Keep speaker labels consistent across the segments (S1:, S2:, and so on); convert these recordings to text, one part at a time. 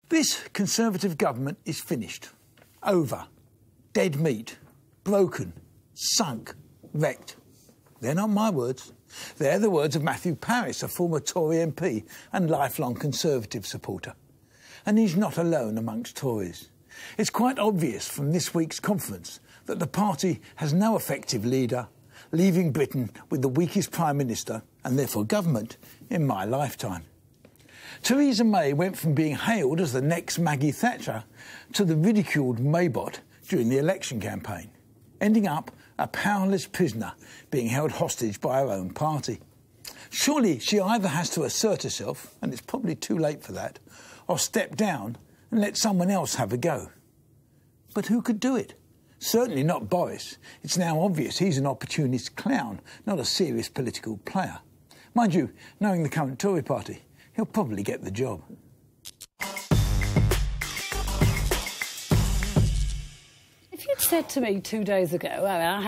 S1: This Conservative government is finished. Over. Dead meat. Broken. Sunk. Wrecked. They're not my words. They're the words of Matthew Parris, a former Tory MP and lifelong Conservative supporter. And he's not alone amongst Tories. It's quite obvious from this week's conference that the party has no effective leader, leaving Britain with the weakest Prime Minister, and therefore government, in my lifetime. Theresa May went from being hailed as the next Maggie Thatcher to the ridiculed Maybot during the election campaign, ending up a powerless prisoner being held hostage by her own party. Surely she either has to assert herself, and it's probably too late for that, or step down and let someone else have a go. But who could do it? Certainly not Boris. It's now obvious he's an opportunist clown, not a serious political player. Mind you, knowing the current Tory party, he'll probably get the job.
S2: If you'd said to me 2 days ago, I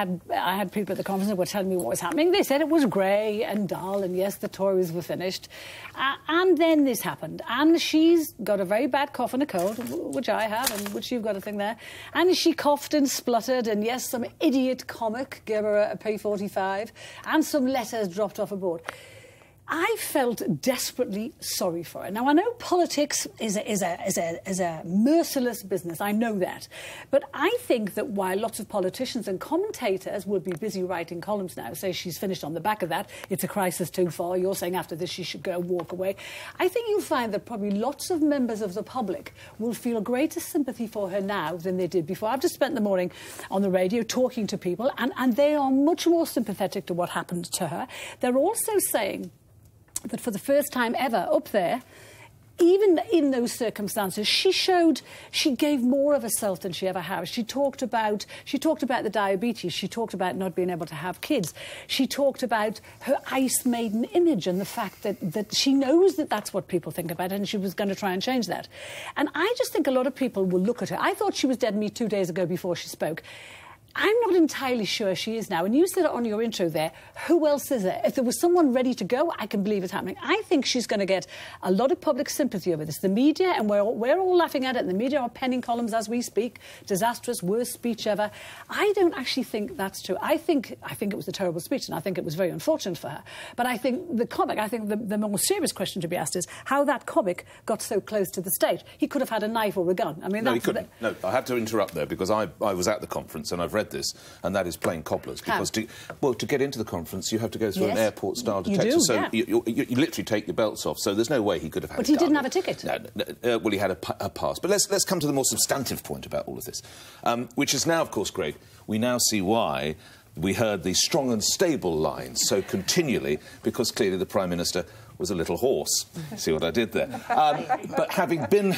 S2: had people at the conference who were telling me what was happening. They said it was grey and dull, and yes, the Tories were finished. And then this happened. And she's got a very bad cough and a cold, which I have, and which you've got a thing there. And she coughed and spluttered, and yes, some idiot comic gave her a P45, and some letters dropped off a board. I felt desperately sorry for her. Now, I know politics is a merciless business. I know that. But I think that while lots of politicians and commentators will be busy writing columns now, say she's finished on the back of that, it's a crisis too far, you're saying after this she should go walk away, I think you'll find that probably lots of members of the public will feel greater sympathy for her now than they did before. I've just spent the morning on the radio talking to people, and they are much more sympathetic to what happened to her. They're also saying that for the first time ever up there, even in those circumstances, she gave more of herself than she ever has. She talked about the diabetes. She talked about not being able to have kids. She talked about her ice maiden image and the fact that she knows that that's what people think about her, and she was going to try and change that. And I just think a lot of people will look at her. I thought she was dead meat 2 days ago before she spoke. I'm not entirely sure she is now. And you said it on your intro there, who else is there? If there was someone ready to go, I can believe it's happening. I think she's going to get a lot of public sympathy over this. The media, and we're all laughing at it, and the media are penning columns as we speak. Disastrous, worst speech ever. I don't actually think that's true. I think it was a terrible speech, and I think it was very unfortunate for her. But I think the more serious question to be asked is how that comic got so close to the state. He could have had a knife or a gun. I mean,
S3: no, he couldn't. No, I have to interrupt there because I was at the conference and I've read this, and that is plain cobblers. Because to get into the conference, you have to go through an airport-style detector. So you literally take your belts off. So there's no way he could have had.
S2: But he didn't have a ticket.
S3: No, well, he had a pass. But let's come to the more substantive point about all of this, which is now, of course, Greg. We now see why we heard the strong and stable lines so continually, because clearly the Prime Minister was a little hoarse. See what I did there? But having been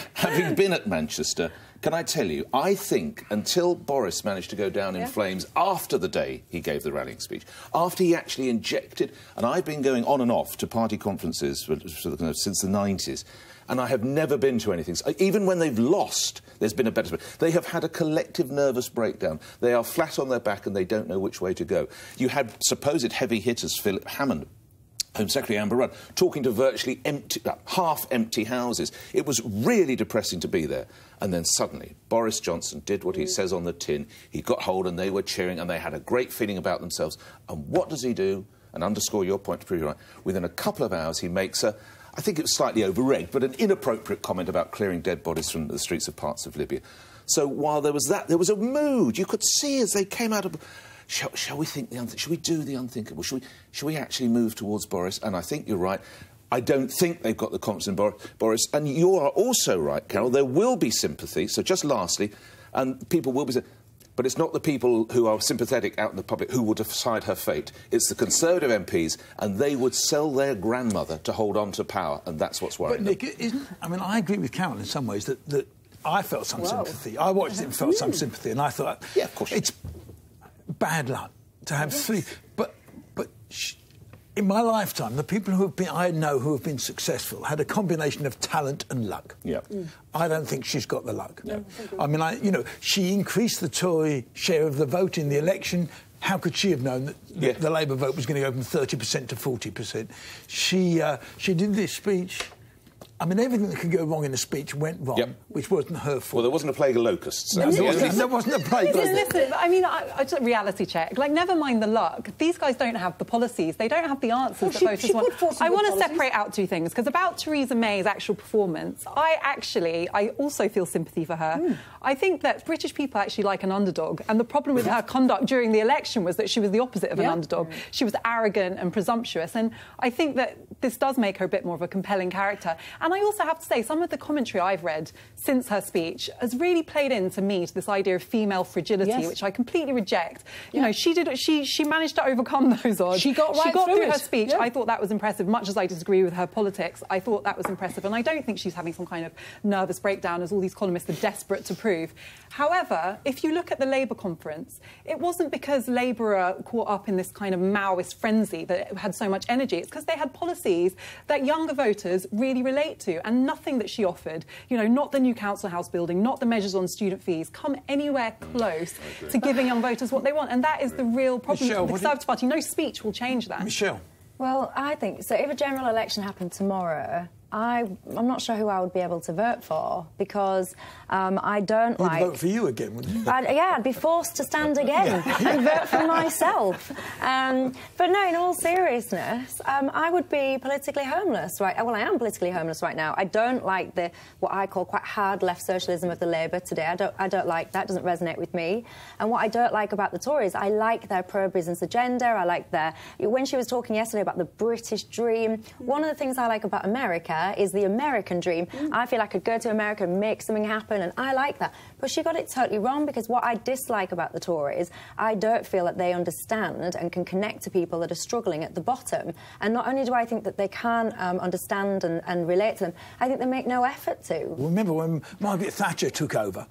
S3: at Manchester, can I tell you, I think until Boris managed to go down in flames after the day he gave the rallying speech, after he actually injected, and I've been going on and off to party conferences since the 90s, and I have never been to anything. Even when they've lost, there's been a better... They have had a collective nervous breakdown. They are flat on their back and they don't know which way to go. You had supposed heavy hitters, Philip Hammond, Home Secretary Amber Rudd, talking to virtually half-empty houses. It was really depressing to be there. And then suddenly, Boris Johnson did what he says on the tin. He got hold and they were cheering and they had a great feeling about themselves. And what does he do? And underscore your point to prove you're right. Within a couple of hours, he makes a... I think it was slightly over-egged, but an inappropriate comment about clearing dead bodies from the streets of parts of Libya. So while there was that, there was a mood. You could see as they came out of... Shall we think the unthinkable? Shall we do the unthinkable? Shall we actually move towards Boris? And I think you're right. I don't think they've got the confidence in Boris. And you are also right, Carol. There will be sympathy. So just lastly, and people will be... But it's not the people who are sympathetic out in the public who will decide her fate. It's the Conservative MPs, and they would sell their grandmother to hold on to power, and that's what's worrying them.
S1: But, Nick, I mean, I agree with Carol in some ways that I felt some sympathy. I watched it and felt some sympathy, and I thought...
S3: Yeah, of course.
S1: It's bad luck to have three... But in my lifetime, the people I know who have been successful had a combination of talent and luck.
S3: Yeah.
S1: I don't think she's got the luck. No. I mean, she increased the Tory share of the vote in the election. How could she have known that the Labour vote was going to go from 30% to 40%? She did this speech. I mean, everything that could go wrong in a speech went wrong, which wasn't her fault.
S3: Well, there wasn't a plague of locusts.
S1: There wasn't a plague of locusts.
S4: Listen, I mean, I just reality check. Like, never mind the luck. These guys don't have the policies. They don't have the answers that voters want. I want to separate out two things, because about Theresa May's actual performance, I also feel sympathy for her. I think that British people actually like an underdog, and the problem with her conduct during the election was that she was the opposite of an underdog. She was arrogant and presumptuous, and I think that this does make her a bit more of a compelling character. And I also have to say, some of the commentary I've read since her speech has really played into me to this idea of female fragility, which I completely reject. You know, she managed to overcome those odds.
S2: She got
S4: through her speech. I thought that was impressive. Much as I disagree with her politics, I thought that was impressive. And I don't think she's having some kind of nervous breakdown, as all these columnists are desperate to prove. However, if you look at the Labour conference, it wasn't because Labour are caught up in this kind of Maoist frenzy that it had so much energy. It's because they had policies that younger voters really relate to, and nothing that she offered, you know, not the new council house building, not the measures on student fees, come anywhere close to giving young voters what they want. And that is the real problem with the Conservative Party. No speech will change that.
S1: Michelle?
S5: Well, I think, so if a general election happened tomorrow, I'm not sure who I would be able to vote for, because I don't like...
S1: I'd vote for you again, wouldn't you?
S5: I'd be forced to stand again and vote for myself. But no, in all seriousness, I would be politically homeless, right? Well, I am politically homeless right now. I don't like what I call quite hard left socialism of the Labour today. I don't like that. It doesn't resonate with me. And what I don't like about the Tories, I like their pro-business agenda. I like their... When she was talking yesterday about the British dream, one of the things I like about America is the American dream. I feel I could go to America and make something happen, and I like that. But she got it totally wrong, because what I dislike about the Tories, I don't feel that they understand and can connect to people that are struggling at the bottom. And not only do I think that they can understand and relate to them, I think they make no effort to.
S1: Remember when Margaret Thatcher took over?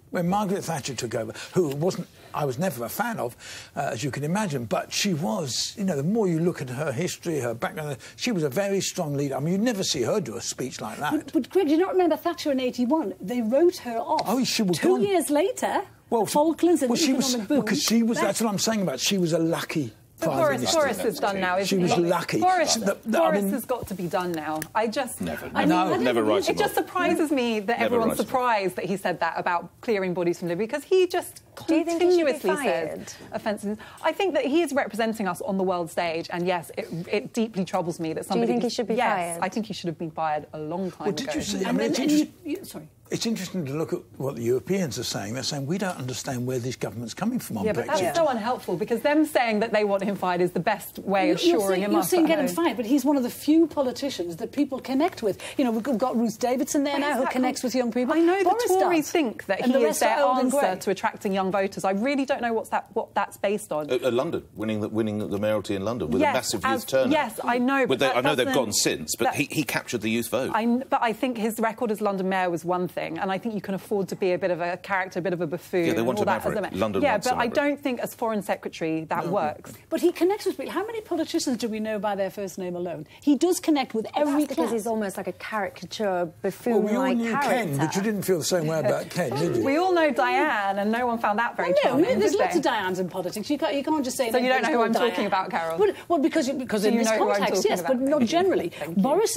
S1: Who I was never a fan of, as you can imagine, but she was, you know, the more you look at her history, her background, she was a very strong leader. I mean, you'd never see her do a speech like that.
S2: But Greg, do you not remember Thatcher in '81? They wrote her off.
S1: Oh, she was
S2: 2 years later, Falklands and economic boom.
S1: Because she was, that's what I'm saying about, she was a lucky...
S4: Boris is done now, isn't
S1: he? She was lucky.
S4: Boris has got to be done now.
S3: Never writes
S4: It just surprises me that everyone's surprised that he said that about clearing bodies from Libya, because he just continuously says offences. I think that he is representing us on the world stage, and yes, it deeply troubles me that somebody...
S5: Do you think he should be fired?
S4: Yes, I think he should have been fired a long time ago.
S1: Did you see...
S2: Sorry.
S1: It's interesting to look at what the Europeans are saying. They're saying, we don't understand where this government's coming from on Brexit.
S4: But that's so unhelpful, because them saying that they want him fired is the best way of shoring him up.
S2: You're saying get him fired, but he's one of the few politicians that people connect with. You know, we've got Ruth Davidson there now, who connects with young people.
S4: I know
S2: Boris
S4: the Tories think that he is their answer to attracting young voters. I really don't know what that's based on.
S3: London, winning the mayoralty in London with a massive youth turnout.
S4: Yes, I know. But
S3: I know they've gone since, but he captured the youth vote.
S4: But I think his record as London mayor was one thing, and I think you can afford to be a bit of a character, a bit of a buffoon.
S3: Yeah, they want a maverick. London wants a
S4: but I don't think as Foreign Secretary that works.
S2: But he connects with people. How many politicians do we know by their first name alone? He does connect with every class.
S5: Because he's almost like a caricature, buffoon-like character.
S1: We all knew Ken, but you didn't feel the same way about Ken, did you?
S4: We all know Diane, and no one found that very charming.
S2: There's lots of Dianes in politics. You can't just say...
S4: So you don't know who I'm talking about, Carol?
S2: Well, because in this context, yes, but not generally. Boris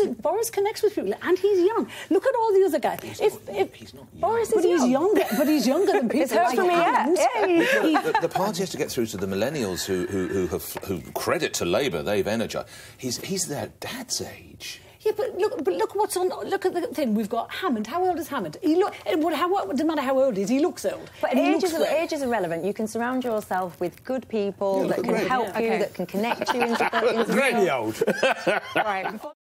S2: connects with people, and he's young. Look at all the other guys.
S3: He's not young.
S2: Boris is young. But he's younger than people.
S5: It's heard from me yet.
S3: The party has to get through to the millennials who credit to Labour, they've energised. He's their dad's age.
S2: Yeah, but look what's on. Look at the thing. We've got Hammond. How old is Hammond? It doesn't matter how old he is. He looks old.
S5: But age is irrelevant. You can surround yourself with good people that can help you, that can connect you into
S1: really old.
S5: Right.